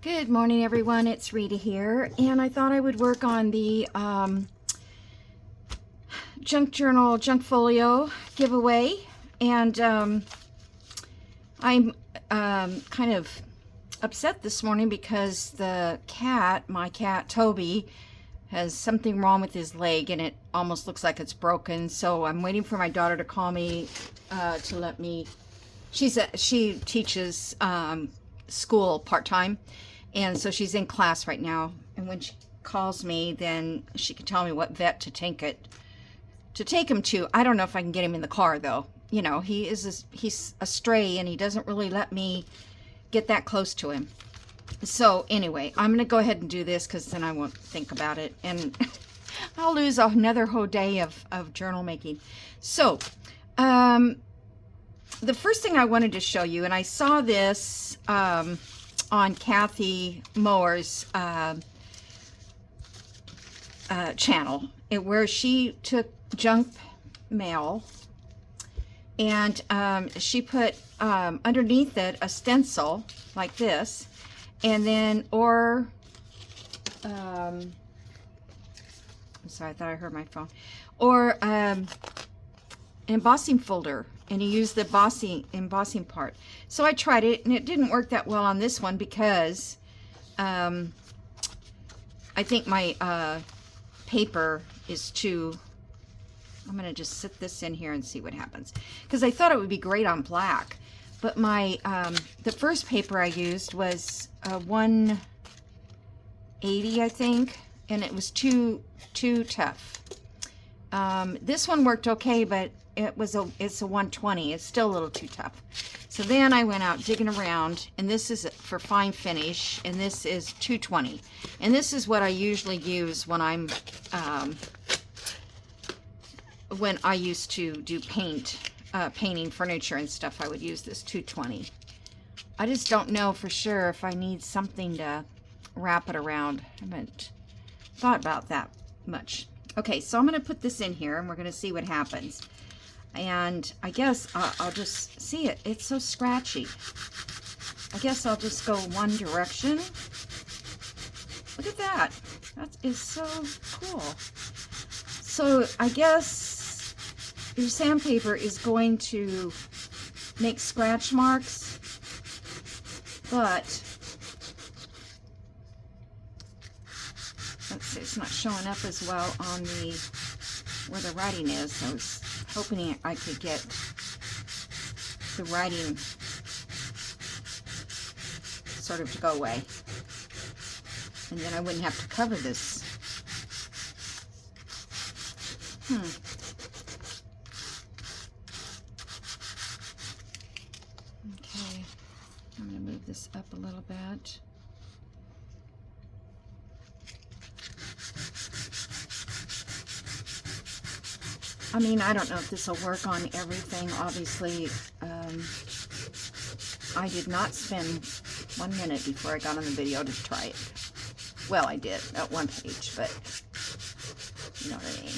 Good morning, everyone. It's Rita here, and I thought I would work on the junk journal, junk folio giveaway. And I'm kind of upset this morning because the cat, my cat Toby, has something wrong with his leg, and it almost looks like it's broken. So I'm waiting for my daughter to call me to let me. She teaches school part-time, and so she's in class right now, and when she calls me, then she can tell me what vet to take him to. I don't know if I can get him in the car, though. You know, he's a stray, and he doesn't really let me get that close to him. So anyway, I'm gonna go ahead and do this because then I won't think about it, and I'll lose another whole day of journal making. So the first thing I wanted to show you, and I saw this on Kathy Mower's channel, where she took junk mail and she put underneath it a stencil like this, and then I'm sorry, I thought I heard my phone, or an embossing folder, and you use the embossing part. So I tried it, and it didn't work that well on this one because I think my paper is too. I'm gonna just sit this in here and see what happens, because I thought it would be great on black, but my the first paper I used was 180, I think, and it was too tough. This one worked okay, but it's a 120. It's still a little too tough. So then I went out digging around, and this is for fine finish, and this is 220. And this is what I usually use when I'm when I used to do painting furniture and stuff. I would use this 220. I just don't know for sure if I need something to wrap it around. I haven't thought about that much. Okay, so I'm going to put this in here, and we're going to see what happens. And I guess I'll just see it. It's so scratchy. I guess I'll just go one direction. Look at that. That is so cool. So I guess your sandpaper is going to make scratch marks, but let's see, it's not showing up as well on where the writing is. I was hoping I could get the writing sort of to go away, and then I wouldn't have to cover this. Okay, I'm going to move this up a little bit. I mean, I don't know if this will work on everything. Obviously, I did not spend 1 minute before I got on the video to try it. Well, I did at one page, but you know what I mean.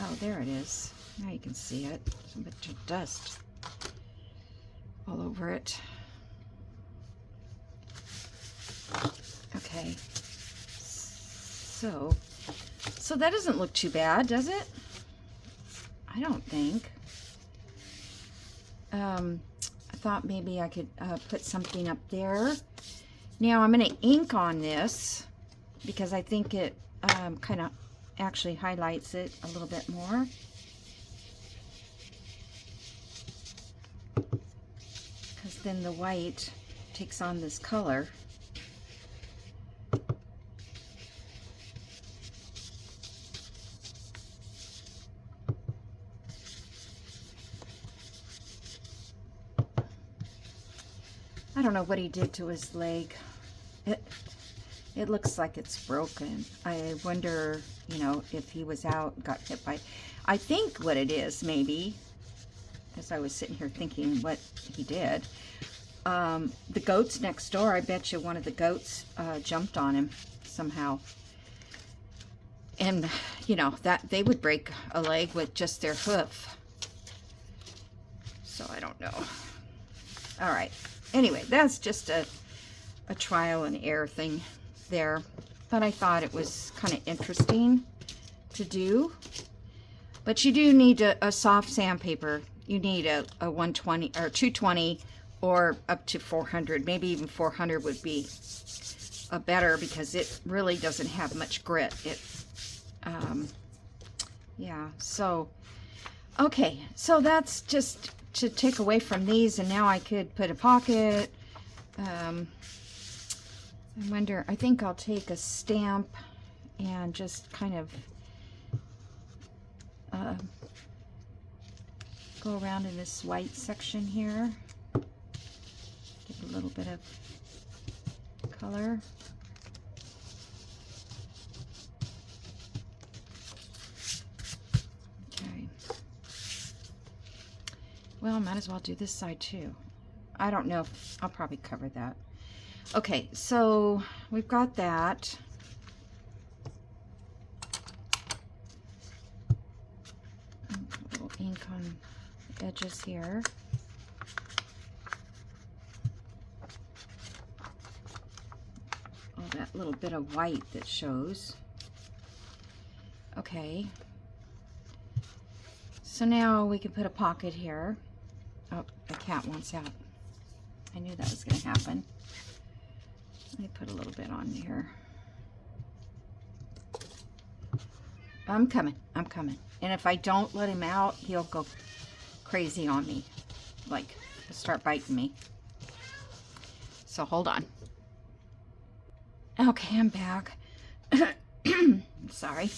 Oh, there it is. Now you can see it. There's a bit of dust all over it. Okay, so that doesn't look too bad, does it? I don't think. I thought maybe I could put something up there. Now I'm going to ink on this because I think it kind of actually highlights it a little bit more. Because then the white takes on this color. I don't know what he did to his leg. It looks like it's broken. I wonder, you know, if he was out, got hit by. I think what it is, maybe, as I was sitting here thinking what he did, the goats next door, I bet you one of the goats jumped on him somehow. And, you know, that they would break a leg with just their hoof. So I don't know. All right. Anyway, that's just a trial and error thing there. But I thought it was kind of interesting to do. But you do need a soft sandpaper. You need a 120 or 220 or up to 400. Maybe even 400 would be better because it really doesn't have much grit. Yeah, so, okay. So that's just to take away from these, and now I could put a pocket. I wonder, I think I'll take a stamp and just kind of go around in this white section here. Give a little bit of color. Okay. Well, might as well do this side too. I don't know if I'll probably cover that. Okay, so we've got that. A little ink on the edges here. Oh, that little bit of white that shows. Okay. So now we can put a pocket here. Oh, the cat wants out. I knew that was going to happen. Let me put a little bit on here. I'm coming. I'm coming. And if I don't let him out, he'll go crazy on me. Like, he'll start biting me. So hold on. Okay, I'm back. Sorry.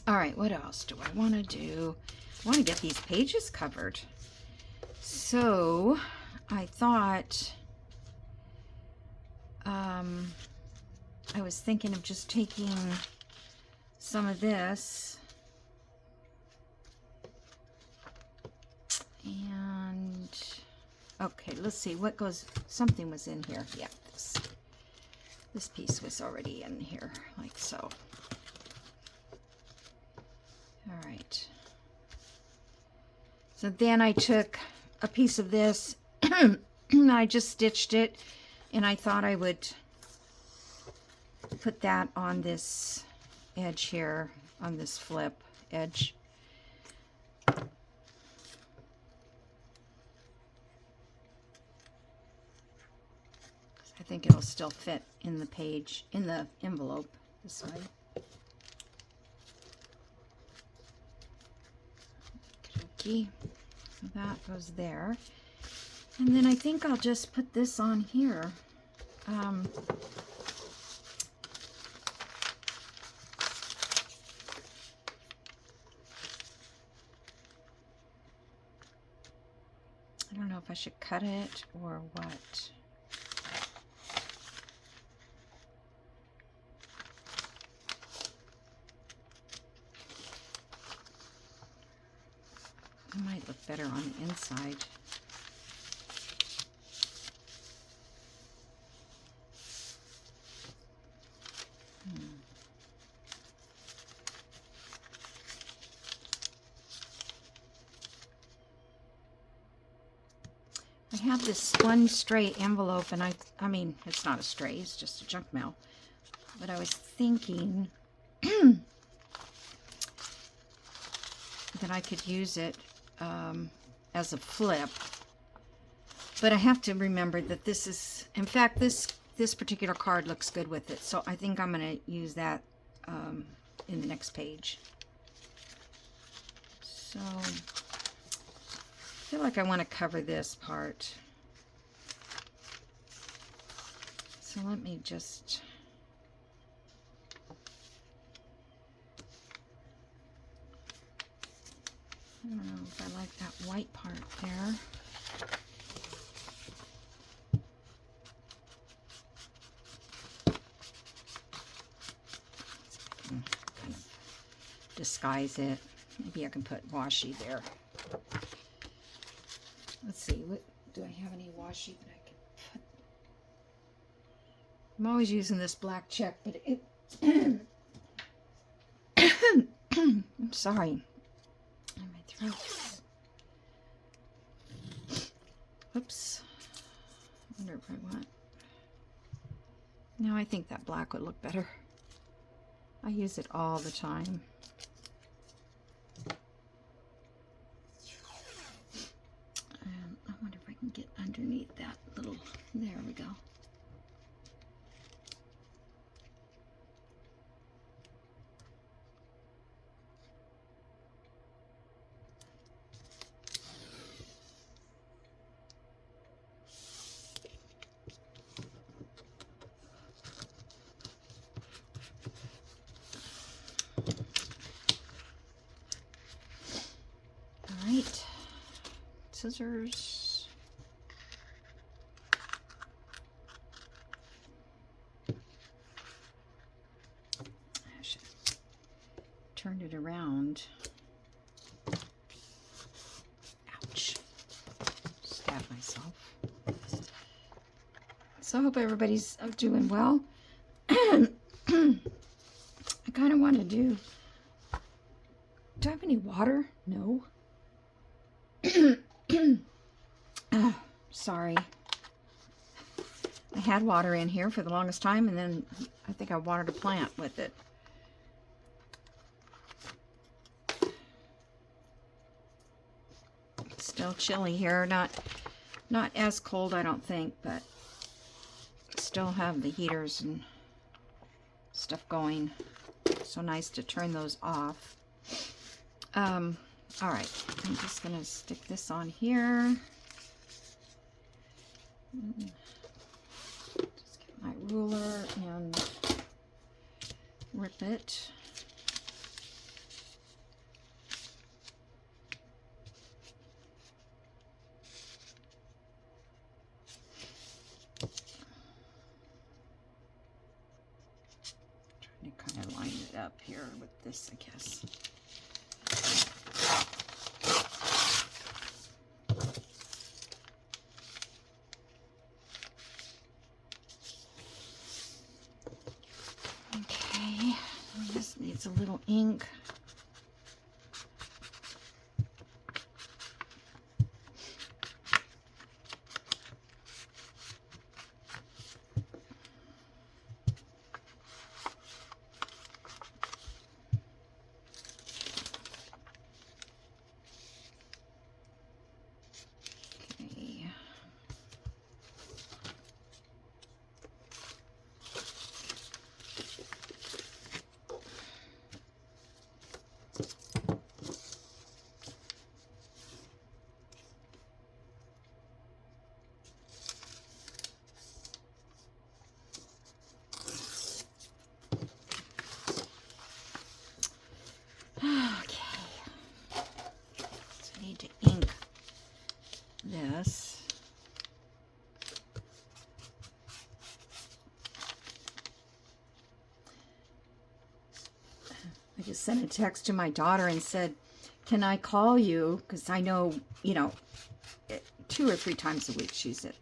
All right, what else do I want to do? I want to get these pages covered. So I thought, I was thinking of just taking some of this and, okay, let's see what goes, something was in here. Yeah, this piece was already in here, like so. All right. So then I took a piece of this, I just stitched it, and I thought I would put that on this edge here, on this flip edge. I think it'll still fit in the page, in the envelope this way. Okay, so that goes there. And then I think I'll just put this on here. I don't know if I should cut it or what. It might look better on the inside. I have this one stray envelope, and I mean, it's not a stray, it's just a junk mail. But I was thinking that I could use it as a flip. But I have to remember that this is, in fact, this particular card looks good with it. So I think I'm going to use that in the next page. So I feel like I want to cover this part. So let me just... I don't know if I like that white part there. So I can kind of disguise it. Maybe I can put washi there. Let's see, what do I have any washi that I can put? I'm always using this black check, but it Sorry. My throat. Oops. I wonder if I want... No, I think that black would look better. I use it all the time. I wonder if I can get underneath that little... There we go. Alright, scissors. I should turn it around. Ouch. Stabbed myself. So I hope everybody's doing well. I kind of want to do I have any water? No. Oh, sorry. I had water in here for the longest time, and then I think I watered a plant with it. It's still chilly here. Not as cold, I don't think, but still have the heaters and stuff going. So nice to turn those off. All right, I'm just gonna stick this on here. Just get my ruler and rip it. Trying to kind of line it up here with this, I guess. Needs a little ink. Okay. This. I just sent a text to my daughter and said, can I call you? Because I know, 2 or 3 times a week she's at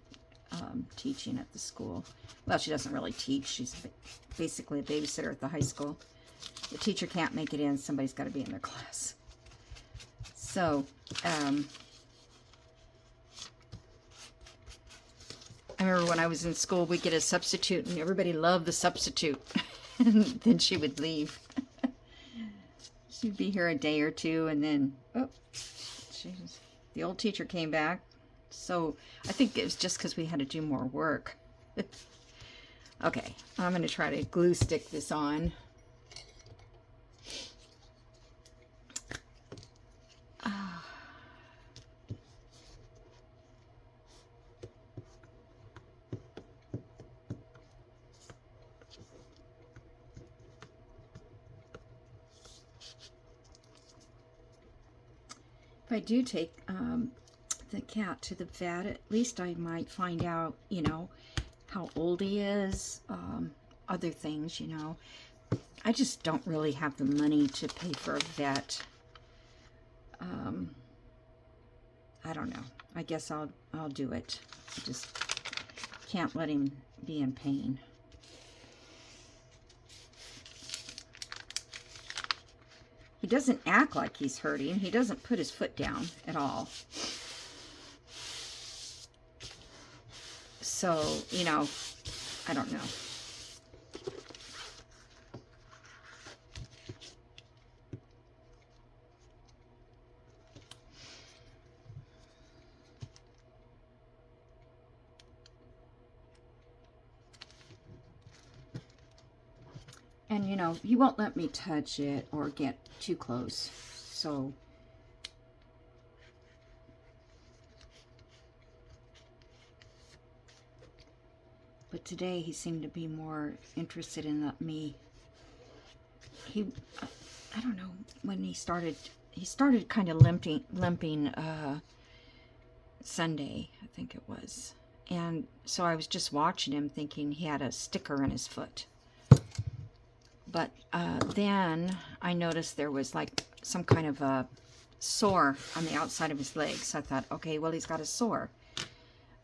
teaching at the school. Well, she doesn't really teach. She's basically a babysitter at the high school. The teacher can't make it in. Somebody's got to be in their class. So, I remember when I was in school, we'd get a substitute, and everybody loved the substitute. And then she would leave. She'd be here a day or two, and then, the old teacher came back. So I think it was just because we had to do more work. Okay, I'm going to try to glue stick this on. If I do take the cat to the vet, at least I might find out, how old he is, other things, I just don't really have the money to pay for a vet. I don't know. I guess I'll do it. I just can't let him be in pain. He doesn't act like he's hurting. He doesn't put his foot down at all. So, you know, I don't know. And, you know, he won't let me touch it or get too close. So, but today he seemed to be more interested in me. I don't know, when he started kind of limping Sunday, I think it was. And so I was just watching him thinking he had a sticker in his foot. But then I noticed there was like some kind of a sore on the outside of his leg. So I thought, okay, well, he's got a sore.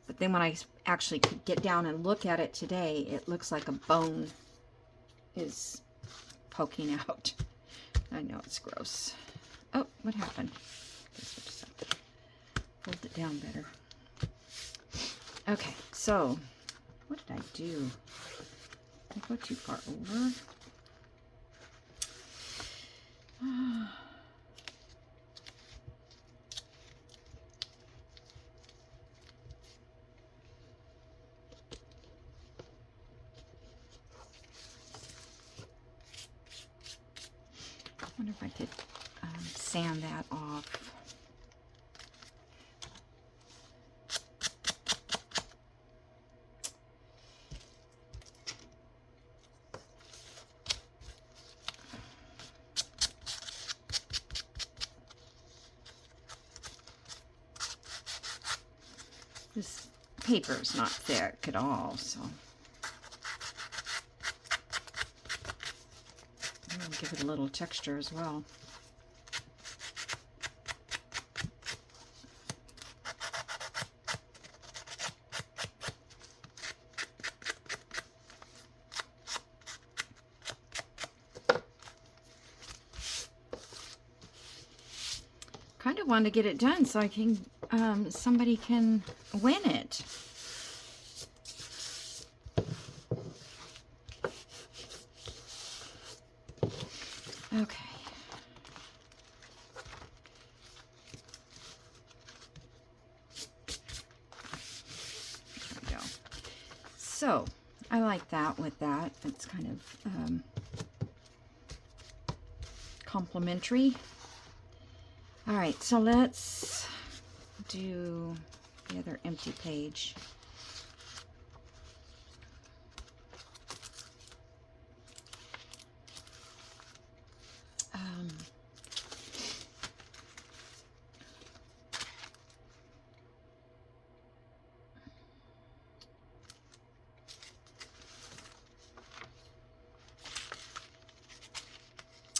But then when I actually could get down and look at it today, it looks like a bone is poking out. I know it's gross. Oh, what happened? Hold it down better. Okay, so what did I do? Did I go too far over? I wonder if I could sand that off. This paper is not thick at all, so I'm going to give it a little texture as well. Kind of want to get it done so I can somebody can win it. Okay. There we go. So I like that with that. It's kind of complimentary. All right, so let's do the other empty page.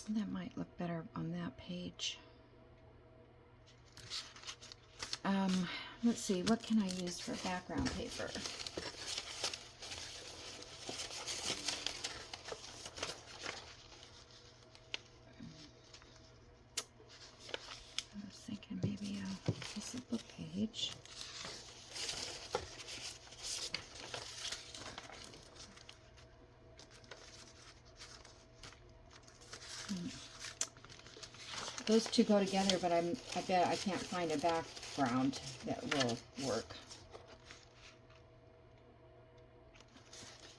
That might look better on that page. Let's see, what can I use for background paper? I was thinking maybe a piece of book page. Those two go together, but I bet I can't find a background that will work.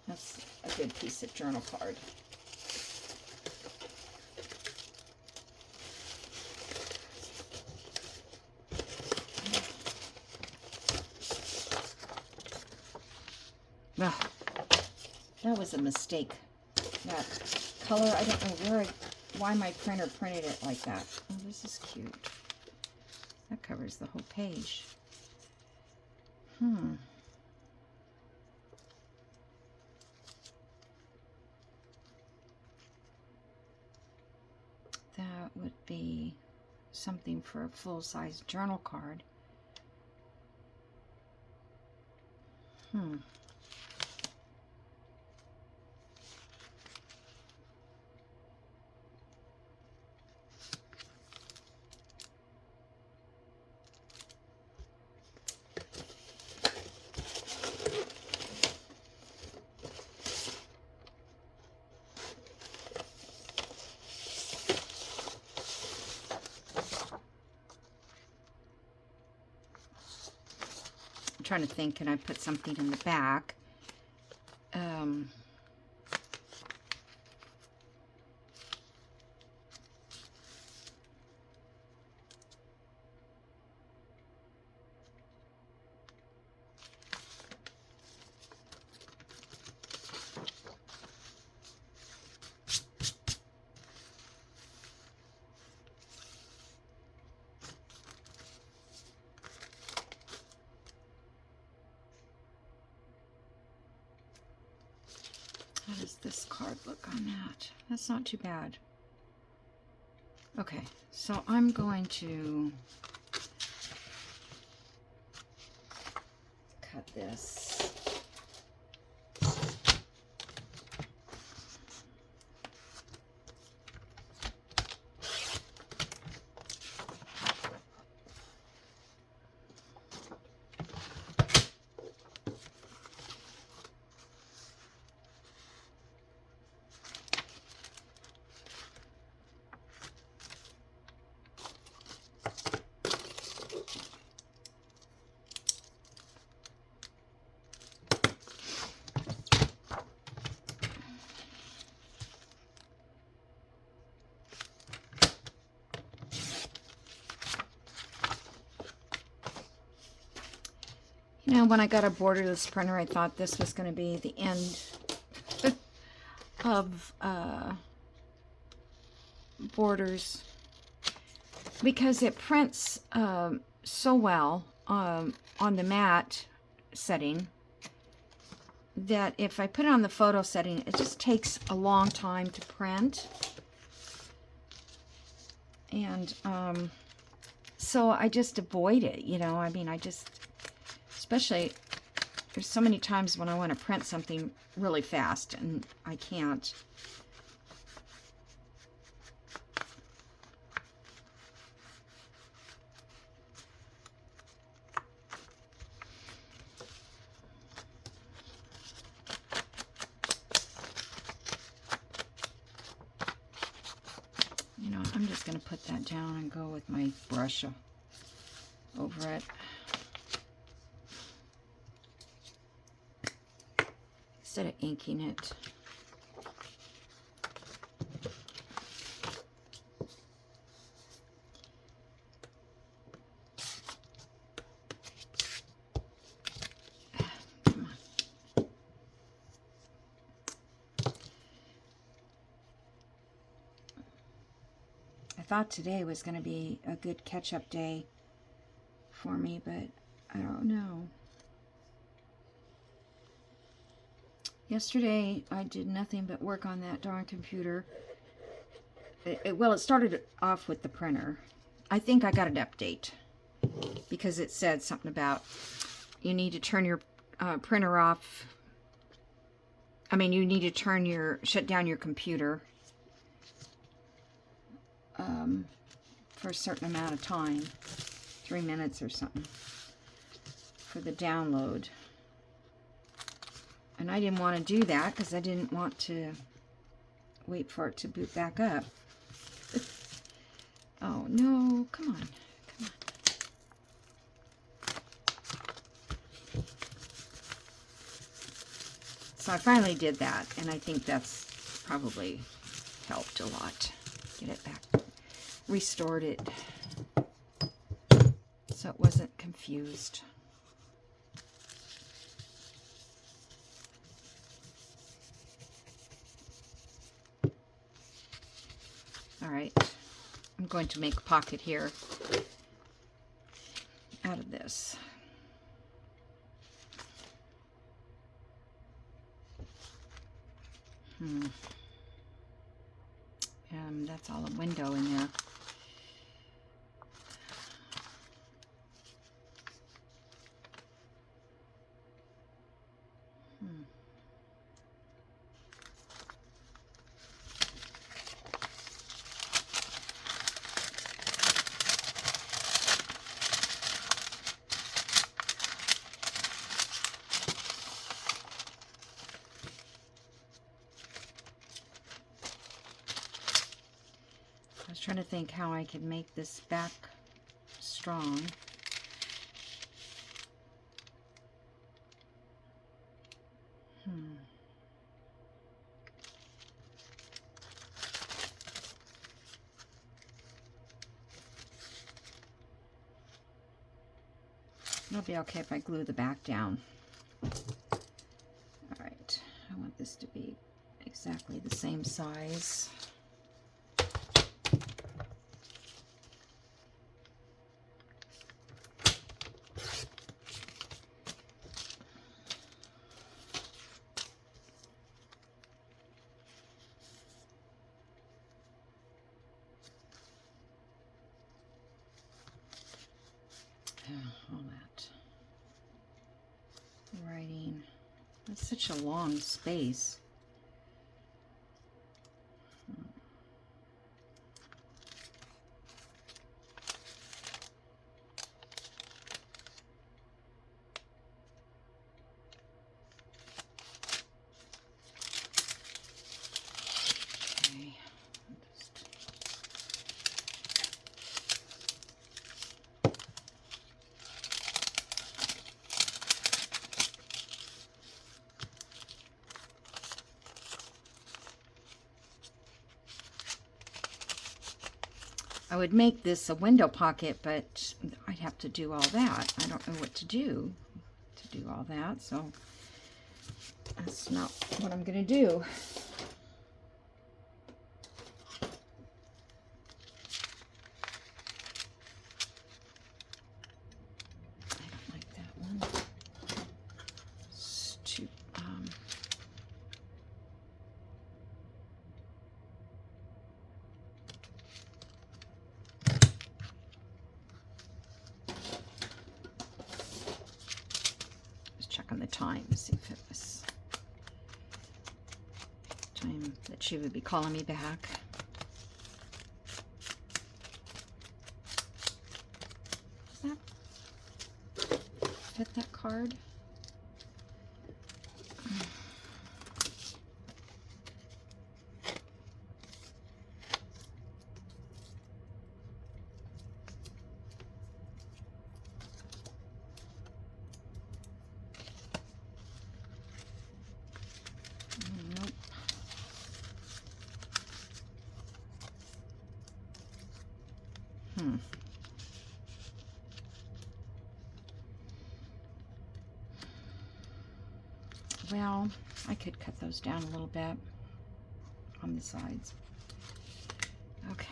That's a good piece of journal card. Ah, that was a mistake. That color, I don't know why my printer printed it like that. Oh, this is cute. That covers the whole page. That would be something for a full-size journal card. trying to think, can I put something in the back? How does this card look on that? That's not too bad. Okay, so I'm going to cut this. You know, when I got a borderless printer, I thought this was going to be the end of borders, because it prints so well on the matte setting that if I put it on the photo setting, it just takes a long time to print. And so I just avoid it, you know. I mean, especially, there's so many times when I want to print something really fast and I can't. You know, I'm just going to put that down and go with my brush over it. Instead of inking it. Come on. I thought today was going to be a good catch-up day for me, but I don't know. Yesterday, I did nothing but work on that darn computer. Well, it started off with the printer. I think I got an update because it said something about you need to turn your printer off. I mean, you need to shut down your computer for a certain amount of time, 3 minutes or something, for the download. And I didn't want to do that because I didn't want to wait for it to boot back up. Oh, no. Come on. Come on. So I finally did that, and I think that's probably helped a lot. Get it back. Restored it so it wasn't confused. All right, I'm going to make a pocket here out of this. That's all a window in there. I was trying to think how I could make this back strong. It'll be okay if I glue the back down. All right, I want this to be exactly the same size. All that writing. That's such a long space. Okay. I would make this a window pocket, but I'd have to do all that. I don't know what to do all that, so that's not what I'm going to do. I don't like that one. It's too, on the time, see if it was time that she would be calling me back. Does that fit that card? Well, I could cut those down a little bit on the sides. Okay.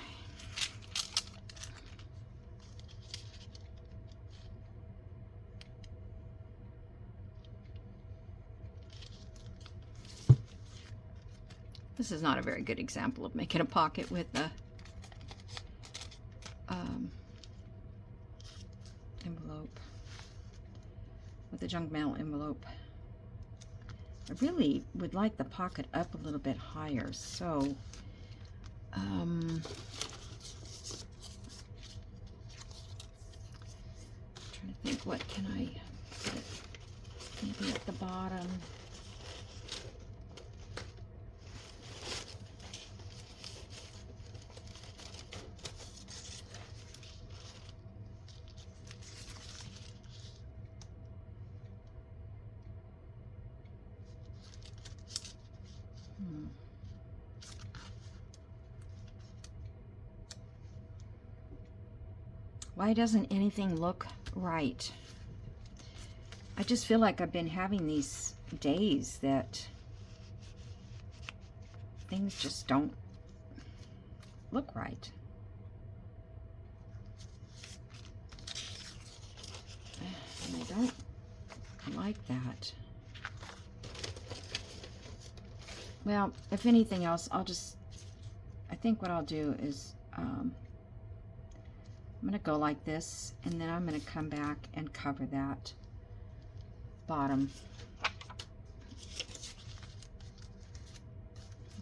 This is not a very good example of making a pocket with the envelope, with the junk mail envelope. I really would like the pocket up a little bit higher, so trying to think, what can I put maybe at the bottom? Why doesn't anything look right? I just feel like I've been having these days that things just don't look right. And I don't like that. Well, if anything else, I think what I'll do is I'm going to go like this, and then I'm going to come back and cover that bottom.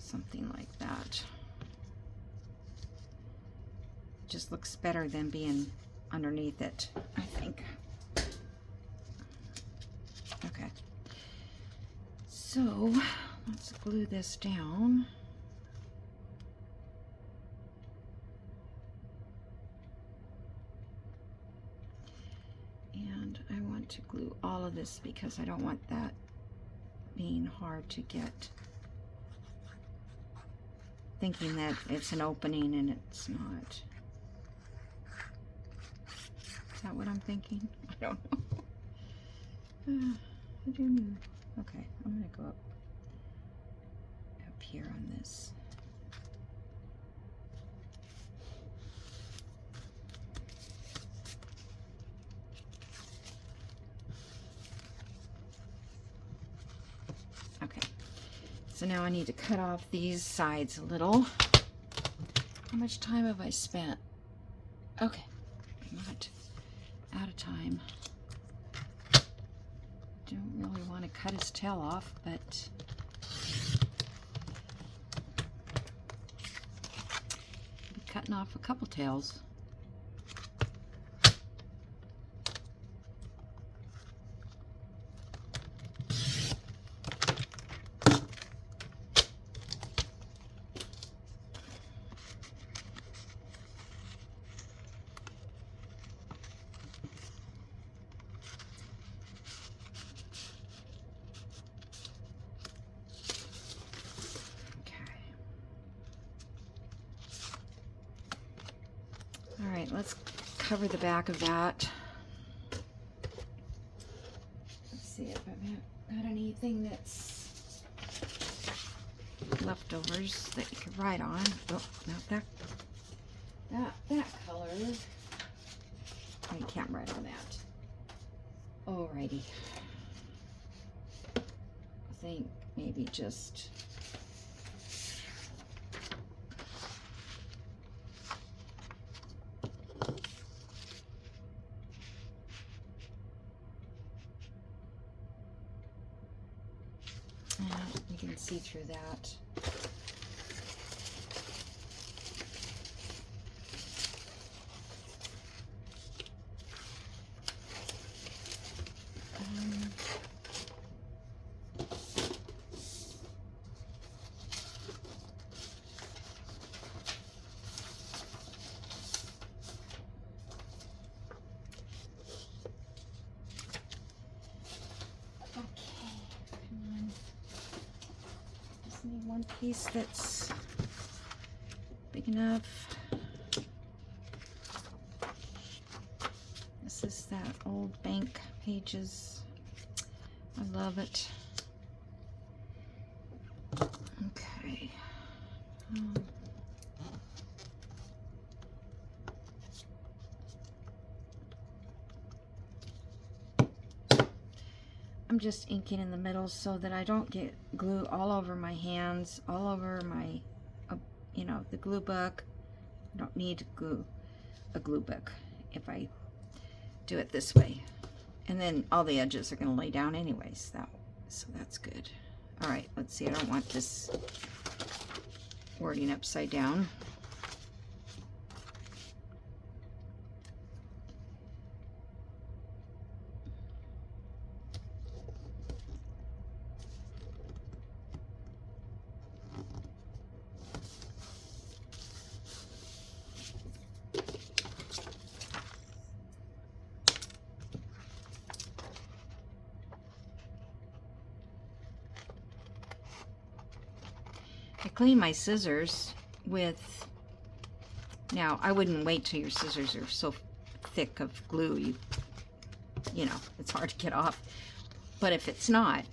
Something like that. Just looks better than being underneath it, I think. Okay. So, let's glue this down. And I want to glue all of this because I don't want that being hard to get. Thinking that it's an opening and it's not. Is that what I'm thinking? I don't know. Okay, I'm gonna go up here on this. Okay, so now I need to cut off these sides a little. How much time have I spent? Okay, I'm not out of time. Don't really want to cut his tail off, but I'll be cutting off a couple tails. All right, let's cover the back of that. Let's see if I've got anything that's leftovers that you could write on. Oh, not that color. I can't write on that. Alrighty. I think maybe just you can see through that. Need one piece that's big enough. This is that old bank pages. I love it. Okay. I'm just inking in the middle so that I don't get glue all over my hands, all over my, you know, the glue book. I don't need a glue book if I do it this way. And then all the edges are going to lay down anyways. So that's good. All right, let's see. I don't want this wording upside down. I clean my scissors with, now I wouldn't wait till your scissors are so thick of glue, you know, it's hard to get off. But if it's not,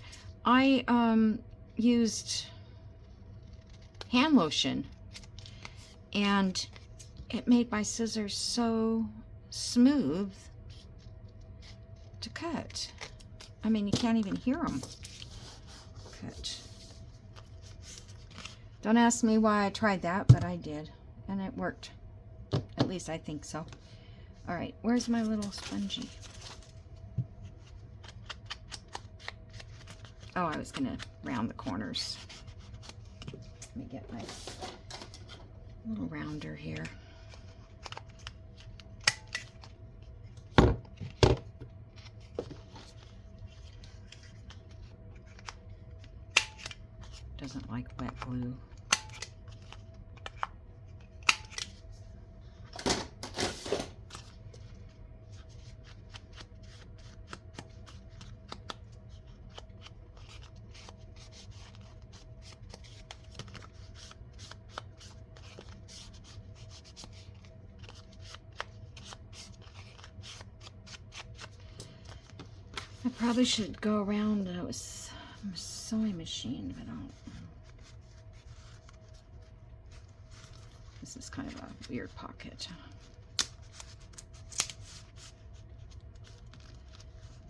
I used hand lotion and it made my scissors so smooth to cut. I mean, you can't even hear them cut. Don't ask me why I tried that, but I did, and it worked. At least I think so. All right, where's my little spongy? Oh, I was gonna round the corners. Let me get my little rounder here. Doesn't like wet glue. I probably should go around with a sewing machine, but I don't. This is kind of a weird pocket.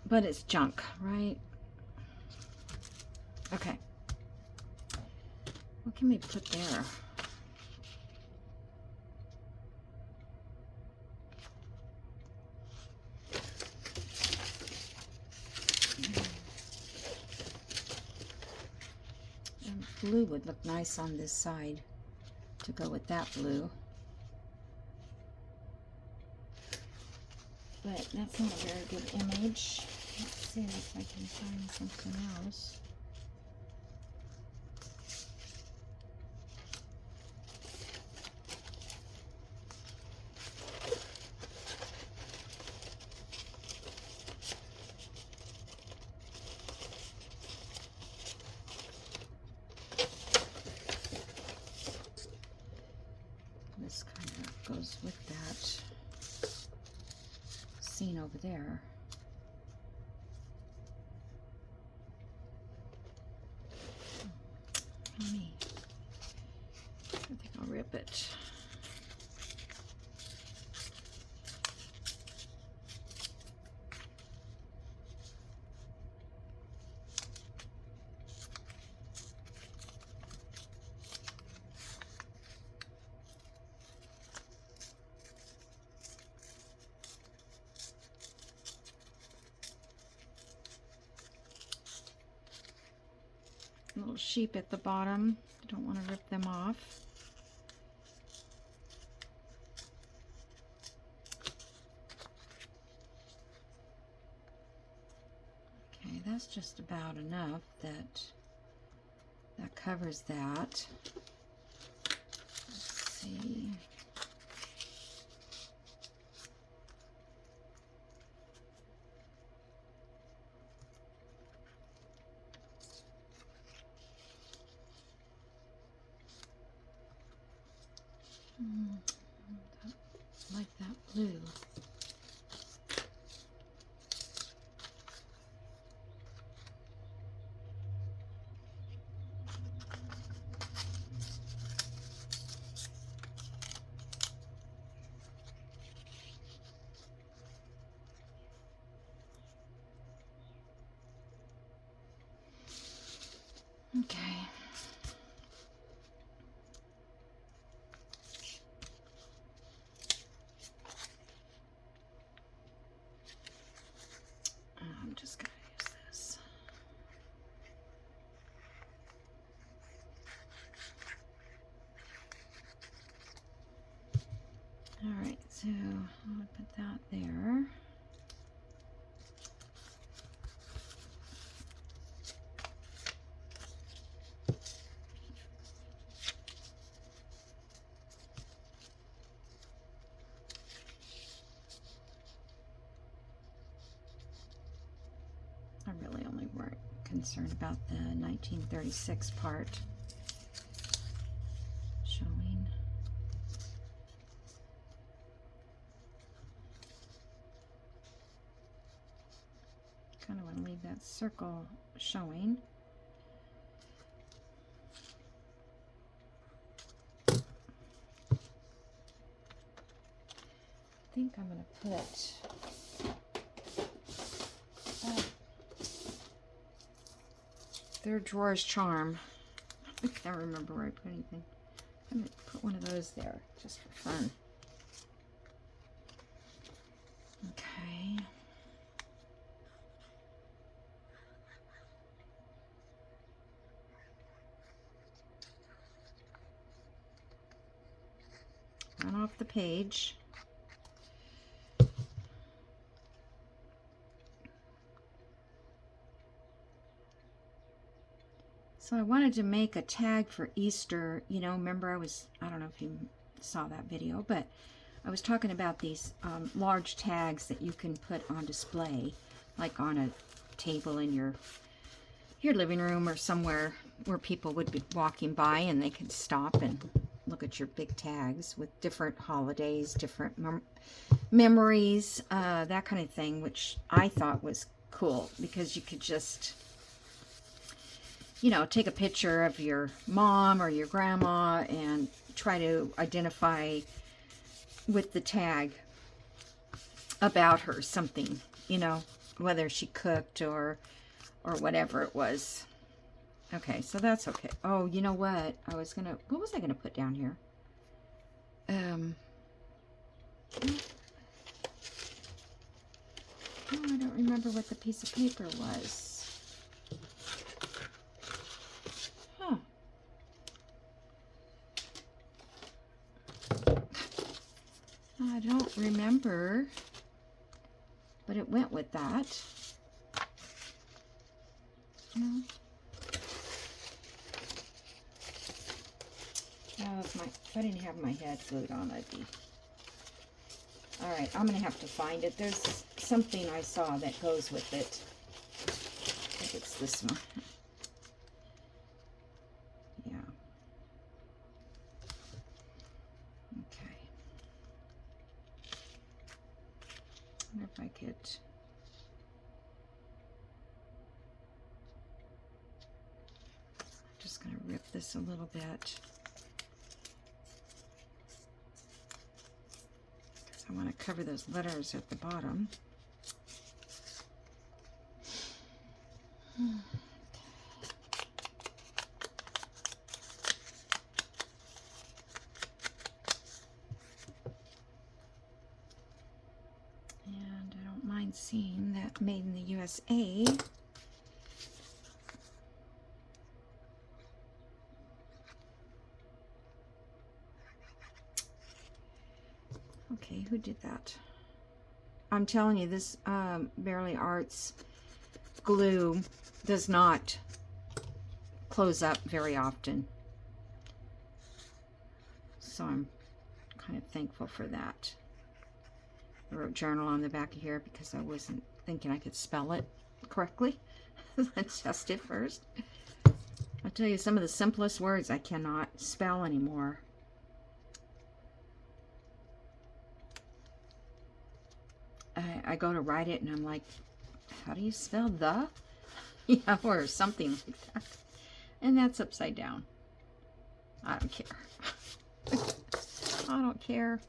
But it's junk, right? Okay. What can we put there? Blue would look nice on this side to go with that blue. But that's not a very good image. Let's see if I can find something else. This kind of goes with that scene over there. Honey, I think I'll rip it. Little sheep at the bottom. I don't want to rip them off. Okay, that's just about enough. That covers that. Let's see. Like that blue. Okay. I'm just going to use this. All right, so I'll put that there. I really only weren't concerned about the 1936 part showing. Kind of want to leave that circle showing. I think I'm going to put Third Drawer's Charm. I can't remember where I put anything. I'm going to put one of those there just for fun. Okay. Run off the page. So I wanted to make a tag for Easter. You know, remember I don't know if you saw that video, but I was talking about these large tags that you can put on display, like on a table in your living room or somewhere where people would be walking by and they could stop and look at your big tags with different holidays, different memories, that kind of thing, which I thought was cool because you could just, you know, take a picture of your mom or your grandma and try to identify with the tag about her something, you know, whether she cooked or whatever it was. Okay, so that's okay. Oh, you know what? What was I gonna put down here? Oh, I don't remember what the piece of paper was. Huh. I don't remember, but it went with that. No. Oh, if I didn't have my head glued on, I'd be... All right, I'm going to have to find it. There's something I saw that goes with it. I think it's this one. Yeah. Okay. I wonder if I could... I'm just going to rip this a little bit. I want to cover those letters at the bottom. And I don't mind seeing that made in the USA. Okay, who did that? I'm telling you, this Barely Arts glue does not close up very often. So I'm kind of thankful for that. I wrote journal on the back of here because I wasn't thinking I could spell it correctly. Let's test it first. I'll tell you, some of the simplest words I cannot spell anymore. I go to write it and I'm like, how do you spell the? Yeah, or something like that. And that's upside down. I don't care. I don't care.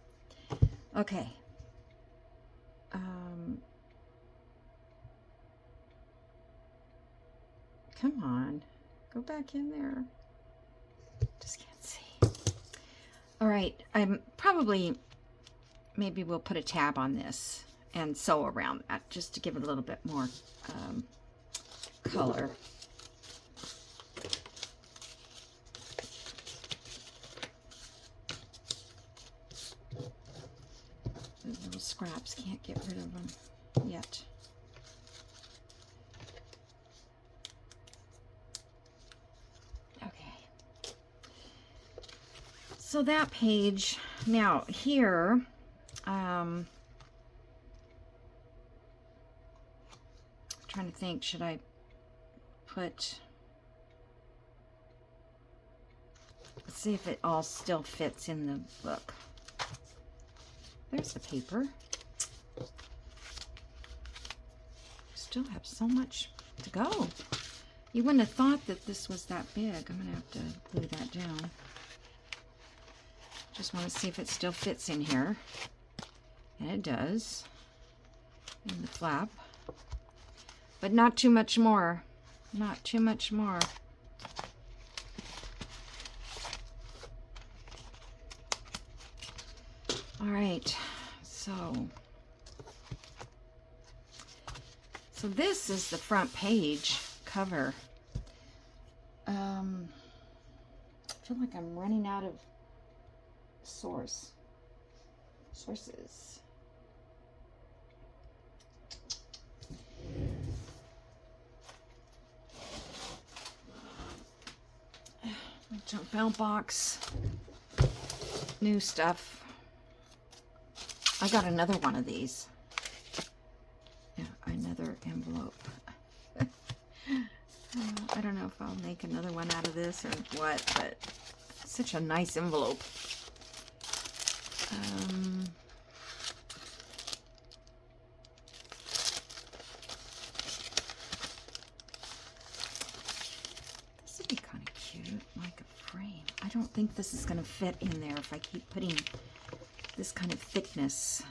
Okay. Come on. Go back in there. Just can't see. All right. Maybe we'll put a tab on this and sew around that just to give it a little bit more color. Those little scraps, can't get rid of them yet. Okay. So that page, now here, trying to think, should I put, let's see if it all still fits in the book. There's the paper. Still have so much to go. You wouldn't have thought that this was that big. I'm gonna have to glue that down. Just want to see if it still fits in here. And it does. In the flap. But not too much more. Not too much more. All right, so this is the front page cover. I feel like I'm running out of sources. Junk mail box, new stuff. I got another one of these. Yeah, another envelope. I don't know if I'll make another one out of this or what, but it's such a nice envelope. don't think this is going to fit in there if I keep putting this kind of thickness.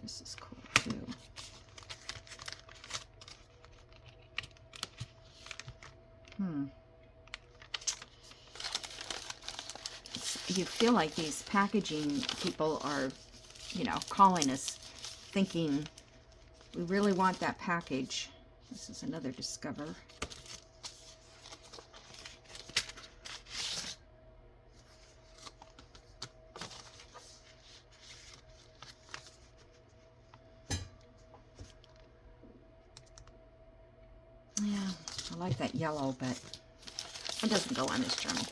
This is cool too. You feel like these packaging people are, you know, calling us thinking we really want that package. This is another Discover. Yeah, I like that yellow, but it doesn't go on this journal.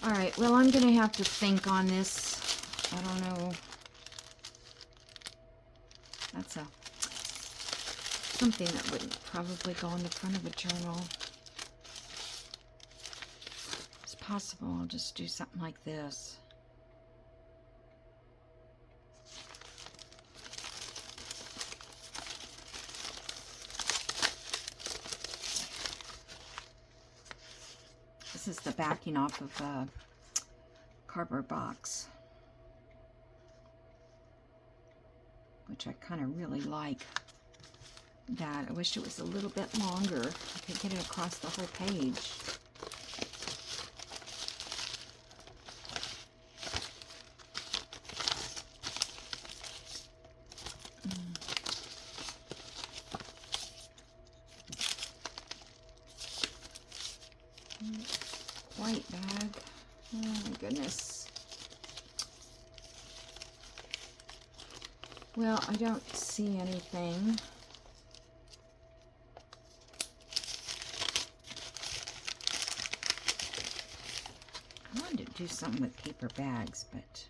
All right, well, I'm going to have to think on this. I don't know. That's something that would probably go on the front of a journal. It's possible I'll just do something like this. This is the backing off of a cardboard box, which I kind of really like that. I wish it was a little bit longer. I could get it across the whole page. White bag. Oh my goodness. Well, I don't see anything. I wanted to do something with paper bags, but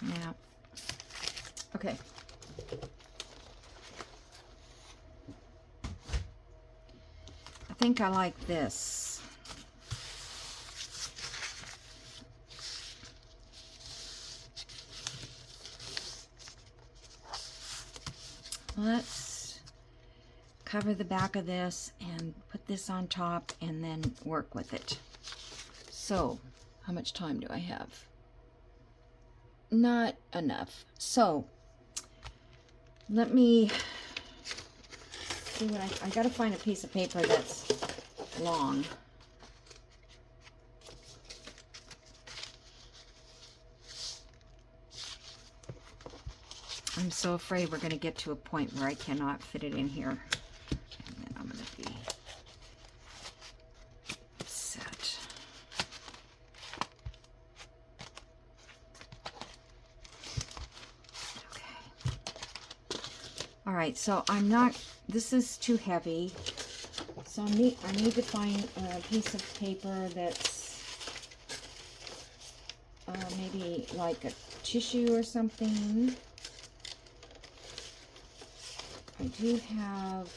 yeah. Okay. I think I like this. Let's cover the back of this and put this on top and then work with it. So, how much time do I have? Not enough. So, let me see what I gotta find a piece of paper that's long. I'm so afraid we're gonna get to a point where I cannot fit it in here. And then I'm gonna be upset. Okay. All right, so I'm not, this is too heavy. So I need to find a piece of paper that's maybe like a tissue or something. I do have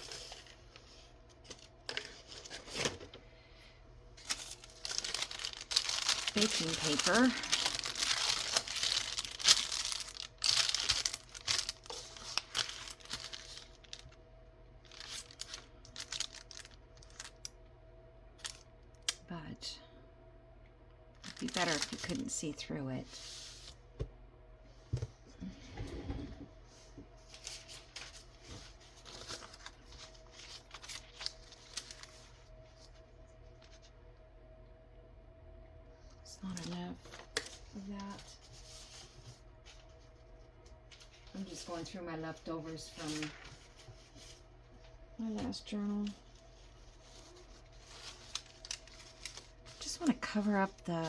baking paper. But it'd be better if you couldn't see through it. It's not enough of that. I'm just going through my leftovers from my last journal. Just want to cover up the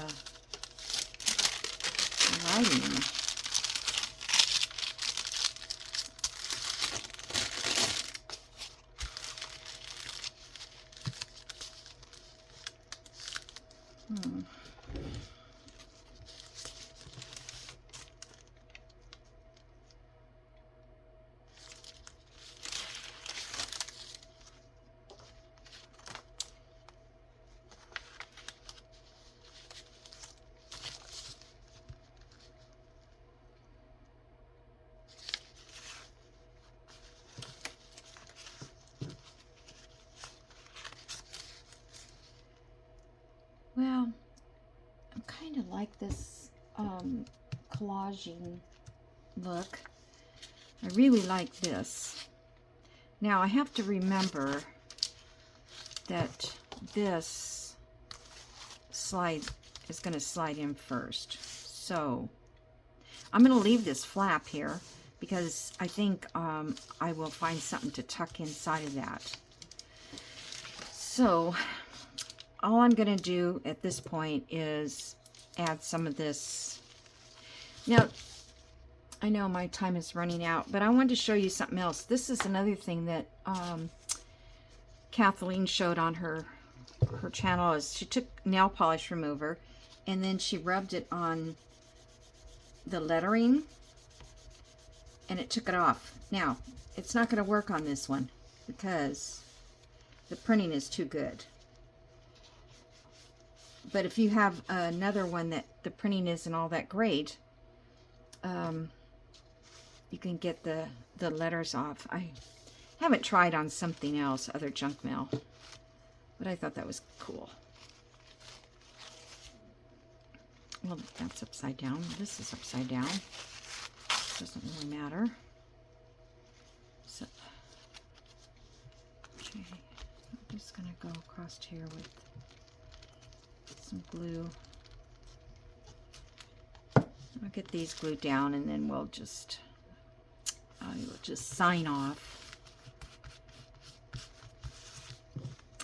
writing. Well, I kind of like this collaging look. I really like this. Now I have to remember that this slide is going to slide in first. So I'm going to leave this flap here because I think I will find something to tuck inside of that. So all I'm going to do at this point is add some of this. Now, I know my time is running out, but I wanted to show you something else. This is another thing that Kathleen showed on her channel. Is she took nail polish remover and then she rubbed it on the lettering and it took it off. Now, it's not going to work on this one because the printing is too good. But if you have another one that the printing isn't all that great, you can get the letters off. I haven't tried on something else, other junk mail, but I thought that was cool. Well, that's upside down. This is upside down. Doesn't really matter. So, okay, I'm just gonna go across here with some glue. I'll get these glued down and then we'll just sign off.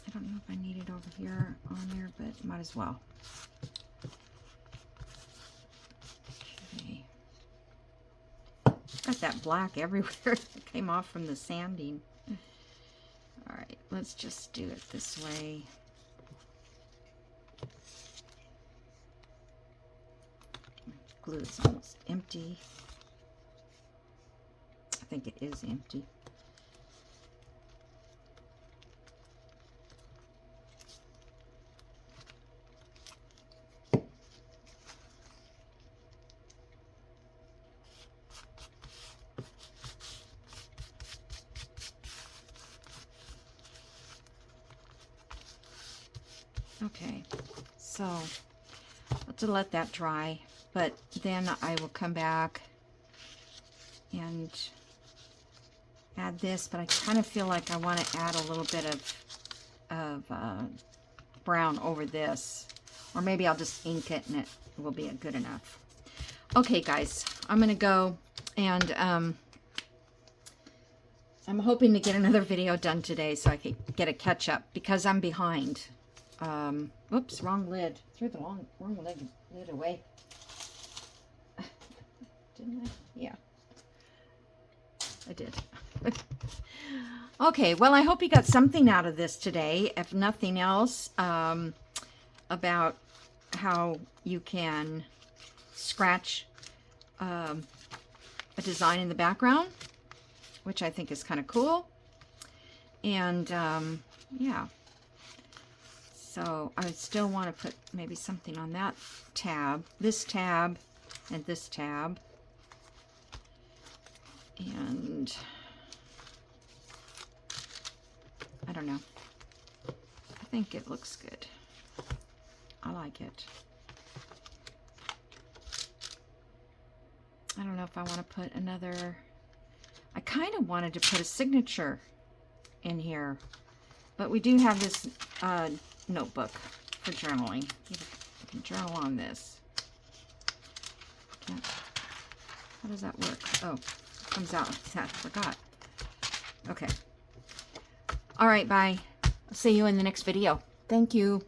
I don't know if I need it over here on there, but might as well. Okay. Got that black everywhere that came off from the sanding. All right, let's just do it this way. Glue is almost empty. I think it is empty. Okay, so let's let that dry. But then I will come back and add this, but I kind of feel like I want to add a little bit of brown over this. Or maybe I'll just ink it and it will be good enough. Okay, guys, I'm going to go and I'm hoping to get another video done today so I can get a catch up because I'm behind. Oops, wrong lid. Threw the wrong lid away. Didn't I? Yeah, I did. Okay, well, I hope you got something out of this today, if nothing else, about how you can scratch a design in the background, which I think is kind of cool. And yeah, so I still want to put maybe something on that tab, this tab, and this tab. And I don't know. I think it looks good. I like it. I don't know if I want to put another... I kind of wanted to put a signature in here, but we do have this notebook for journaling. You can journal on this. How does that work? Oh, it comes out like that. I forgot. Okay. All right, bye. I'll see you in the next video. Thank you.